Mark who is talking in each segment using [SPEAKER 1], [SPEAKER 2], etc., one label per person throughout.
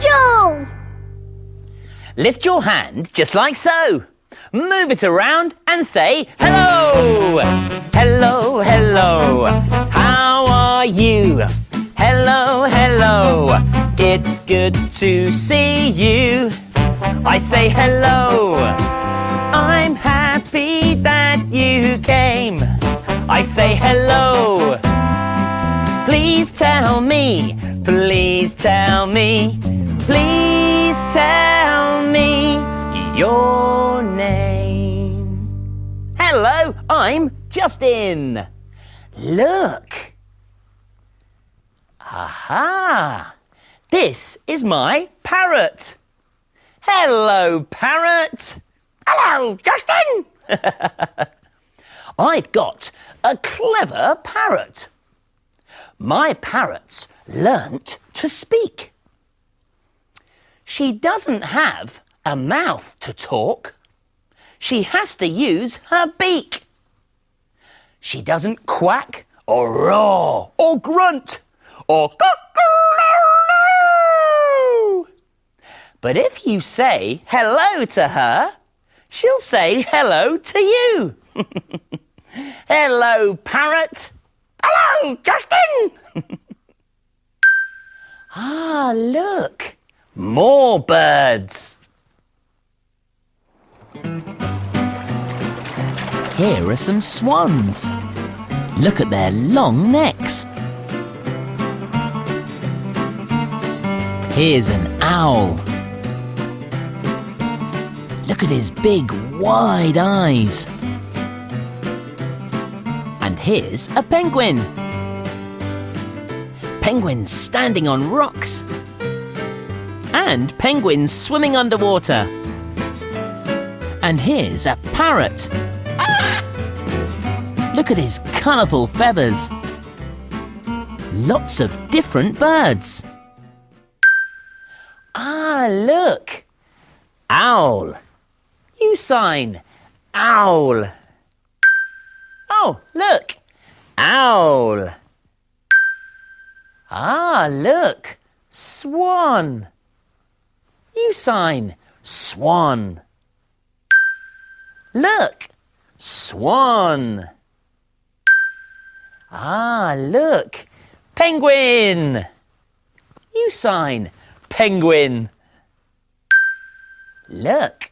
[SPEAKER 1] Nigel!
[SPEAKER 2] Lift your hand just like so. Move it around and say hello. Hello, hello. How are you? Hello, hello. It's good to see you. I say hello. I'm happy that you came. I say hello. Please tell me, please tell me, please tell me your name. Hello, I'm Justin. Look. Aha! This is my parrot. Hello, parrot.
[SPEAKER 1] Hello, Justin!
[SPEAKER 2] I've got a clever parrot. My parrot's learnt to speak. She doesn't have a mouth to talk. She has to use her beak. She doesn't quack or roar or grunt or cock-a-doodle-doo. But if you say hello to her, she'll say hello to you. Hello, parrot.
[SPEAKER 1] Hello, Justin!
[SPEAKER 2] Ah, look. More birds. Here are some swans. Look at their long necks. Here's an owl. Look at his big, wide eyes. And here's a penguin. Penguins standing on rocks. And penguins swimming underwater. And here's a parrot. Look at his colourful feathers. Lots of different birds. Ah, look. Owl. You sign owl. Oh, look. Owl. Ah, look. Swan. You sign swan. Look. Swan. Ah, look. Penguin. You sign penguin. Look.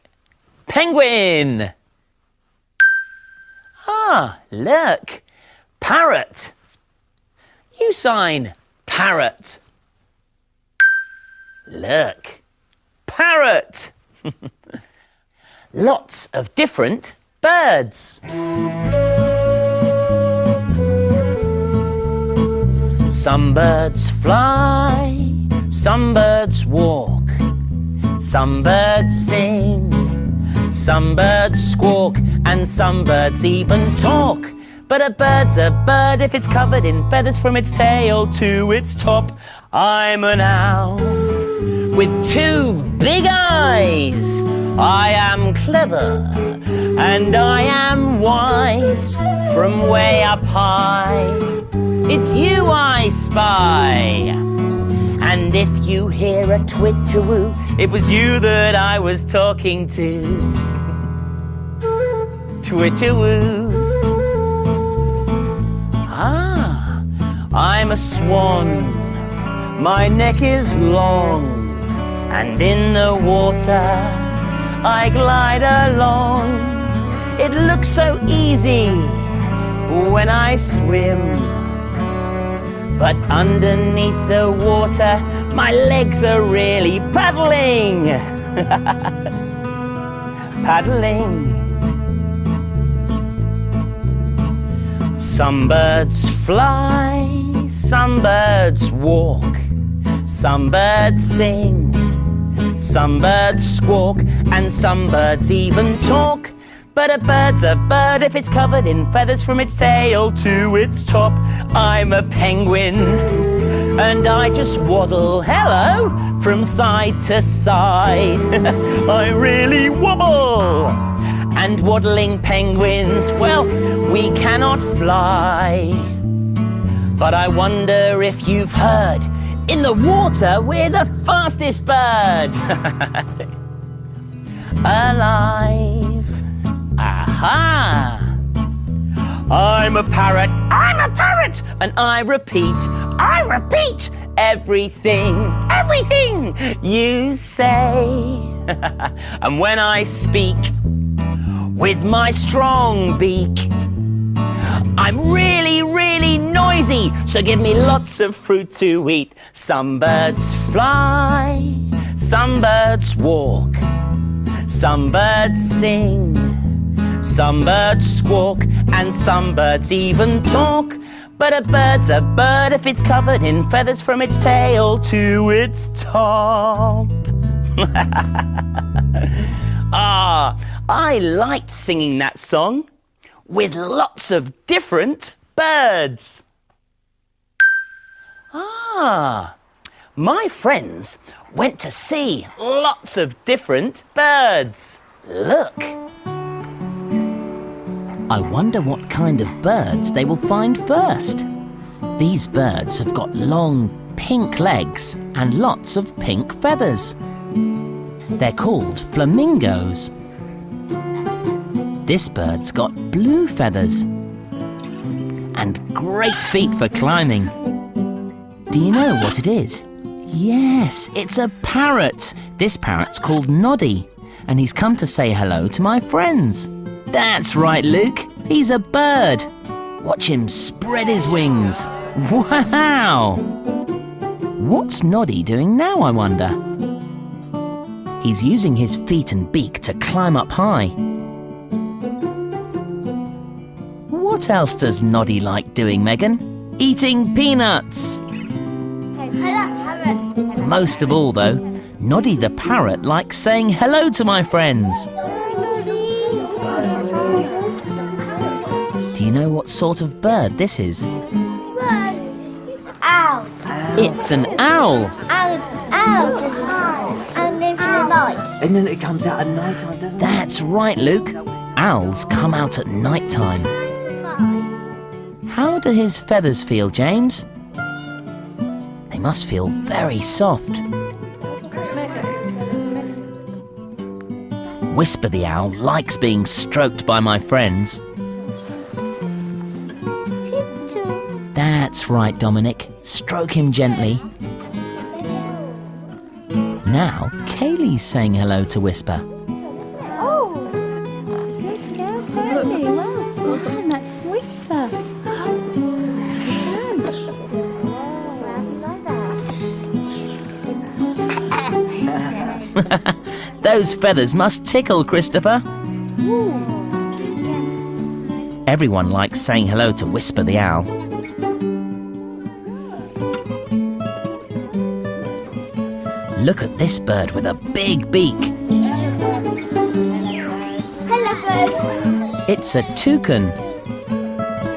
[SPEAKER 2] Penguin. Ah, look. Parrot. You sign parrot. Look. Parrot. Lots of different birds. Some birds fly, some birds walk, some birds sing, some birds squawk, and some birds even talk. But a bird's a bird if it's covered in feathers from its tail to its top. I'm an owl with two big eyes. I am clever and I am wise. From way up high, it's you I spy. And if you hear a twit-to-woo, it was you that I was talking to. Twit-to-woo. Ah, I'm a swan. My neck is long, and in the water I glide along. It looks so easy when I swim, but underneath the water my legs are really paddling. Paddling. Some birds fly, some birds walk, some birds sing, some birds squawk, and some birds even talk. But a bird's a bird if it's covered in feathers from its tail to its top. I'm a penguin, and I just waddle, hello, from side to side. I really wobble. And waddling penguins, well, we cannot fly. But I wonder if you've heard, In the water, we're the fastest bird. Alive. Aha! I'm a parrot.
[SPEAKER 1] I'm a parrot.
[SPEAKER 2] And I repeat everything you say. And when I speak with my strong beak, I'm really, really noisy, so give me lots of fruit to eat. Some birds fly, some birds walk, some birds sing, some birds squawk, and some birds even talk. But a bird's a bird if it's covered in feathers from its tail to its top. I liked singing that song with lots of different birds. My friends went to see lots of different birds. Look. I wonder what kind of birds they will find first. These birds have got long pink legs and lots of pink feathers. They're called flamingos. This bird's got blue feathers and great feet for climbing. Do you know what it is? Yes, it's a parrot. This parrot's called Noddy, and he's come to say hello to my friends. That's right, Luke. He's a bird. Watch him spread his wings. Wow! What's Noddy doing now, I wonder? He's using his feet and beak to climb up high. What else does Noddy like doing, Megan? Eating peanuts. Most of all, though, Noddy the parrot likes saying hello to my friends. Do you know what sort of bird this is?
[SPEAKER 3] Owl.
[SPEAKER 2] It's an owl.
[SPEAKER 3] Owl live in the night.
[SPEAKER 4] And then it comes out at night time, doesn't it?
[SPEAKER 2] That's right, Luke. Owls come out at night time. How do his feathers feel, James? They must feel very soft. Whisper the owl likes being stroked by my friends. That's right, Dominic. Stroke him gently. Now, Kaylee's saying hello to Whisper.
[SPEAKER 5] Oh, let's go, Kaylee. Well done, that's Whisper.
[SPEAKER 2] Those feathers must tickle, Christopher. Everyone likes saying hello to Whisper the owl. Look at this bird with a big beak.
[SPEAKER 3] Hello, bird.
[SPEAKER 2] It's a toucan.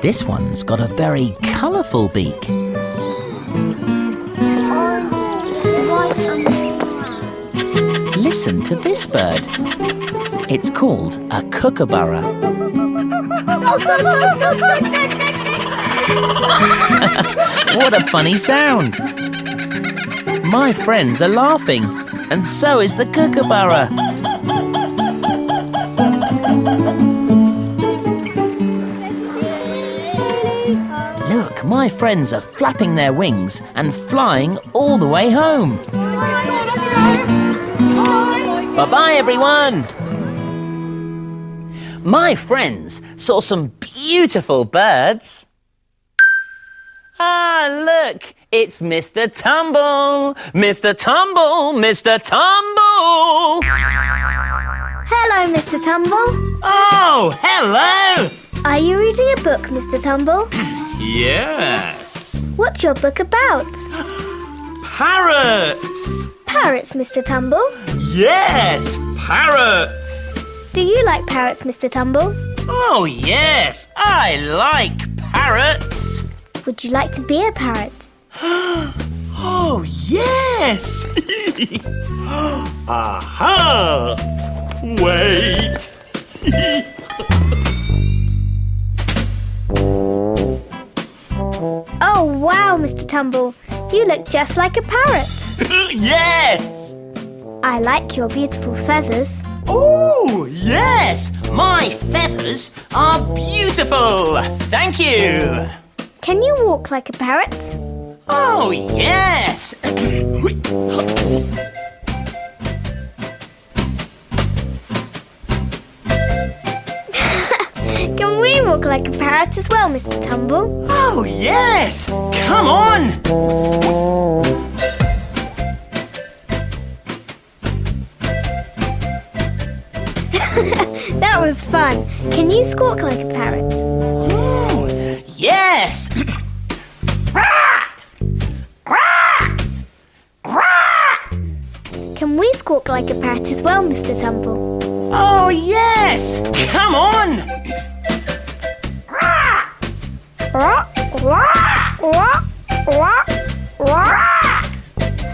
[SPEAKER 2] This one's got a very colourful beak. Listen to this bird. It's called a kookaburra. What a funny sound. My friends are laughing, and so is the kookaburra. Look, my friends are flapping their wings and flying all the way home. Bye-bye, everyone. My friends saw some beautiful birds. Look, it's Mr. Tumble. Mr. Tumble, Mr. Tumble.
[SPEAKER 3] Hello, Mr. Tumble.
[SPEAKER 2] Oh, hello.
[SPEAKER 3] Are you reading a book, Mr. Tumble?
[SPEAKER 2] Yes.
[SPEAKER 3] What's your book about?
[SPEAKER 2] Parrots.
[SPEAKER 3] Parrots, Mr. Tumble.
[SPEAKER 2] Yes, parrots.
[SPEAKER 3] Do you like parrots, Mr. Tumble?
[SPEAKER 2] Oh, yes, I like parrots.
[SPEAKER 3] Would you like to be a parrot?
[SPEAKER 2] Oh, yes. Aha. Wait.
[SPEAKER 3] Oh, wow, Mr. Tumble. You look just like a parrot.
[SPEAKER 2] Yes!
[SPEAKER 3] I like your beautiful feathers.
[SPEAKER 2] Oh, yes! My feathers are beautiful! Thank you!
[SPEAKER 3] Can you walk like a parrot?
[SPEAKER 2] Oh, yes!
[SPEAKER 3] Can we walk like a parrot as well, Mr. Tumble?
[SPEAKER 2] Oh, yes! Come on!
[SPEAKER 3] That was fun. Can you squawk like a parrot?
[SPEAKER 2] Oh, yes!
[SPEAKER 3] Can we squawk like a parrot as well, Mr. Tumble?
[SPEAKER 2] Oh, yes! Come on!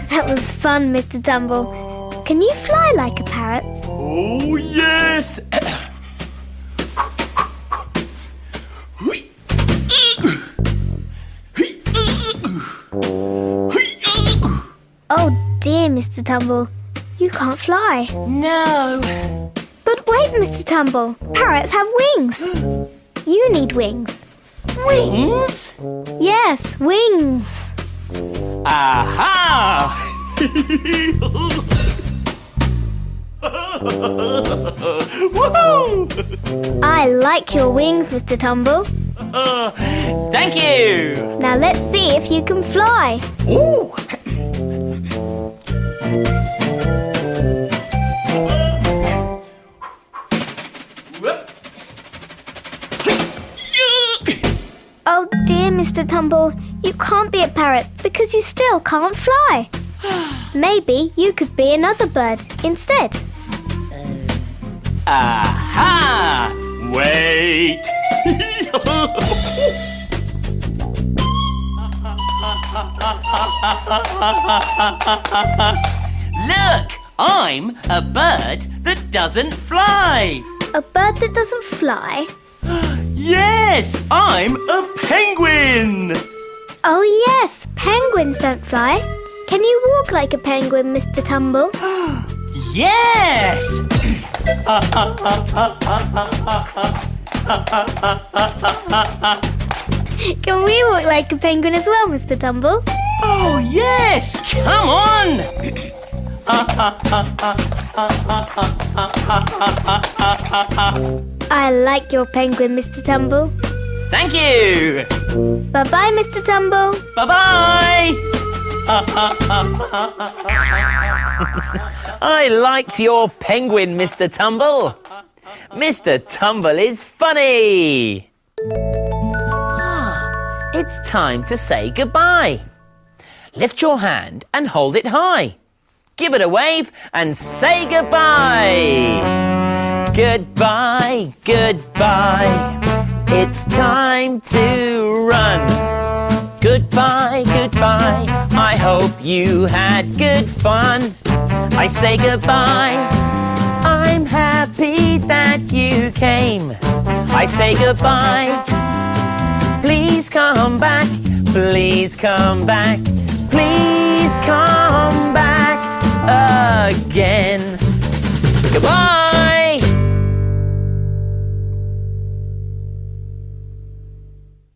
[SPEAKER 3] That was fun, Mr. Tumble. Can you fly like a parrot?
[SPEAKER 2] Oh, yes!
[SPEAKER 3] Oh dear, Mr. Tumble. You can't fly.
[SPEAKER 2] No!
[SPEAKER 3] But wait, Mr. Tumble. Parrots have wings. You need wings.
[SPEAKER 2] Wings?
[SPEAKER 3] Yes, wings.
[SPEAKER 2] Aha! Woohoo!
[SPEAKER 3] I like your wings, Mr. Tumble.
[SPEAKER 2] Thank you!
[SPEAKER 3] Now let's see if you can fly.
[SPEAKER 2] Ooh!
[SPEAKER 3] Oh dear, Mr. Tumble. You can't be a parrot because you still can't fly. Maybe you could be another bird instead.
[SPEAKER 2] Aha! Wait! Look! I'm a bird that doesn't fly!
[SPEAKER 3] A bird that doesn't fly?
[SPEAKER 2] Yes! I'm a penguin!
[SPEAKER 3] Oh yes, penguins don't fly. Can you walk like a penguin, Mr. Tumble?
[SPEAKER 2] Yes!
[SPEAKER 3] Can we walk like a penguin as well, Mr. Tumble?
[SPEAKER 2] Oh, yes! Come on!
[SPEAKER 3] I like your penguin, Mr. Tumble.
[SPEAKER 2] Thank you!
[SPEAKER 3] Bye-bye, Mr. Tumble.
[SPEAKER 2] Bye-bye! I liked your penguin, Mr. Tumble. Mr. Tumble is funny. It's time to say goodbye. Lift your hand and hold it high. Give it a wave and say goodbye. Goodbye, goodbye. It's time to run. Goodbye, goodbye. I hope you had good fun. I say goodbye. I'm happy that you came. I say goodbye. Please come back. Please come back. Please come back again. Goodbye.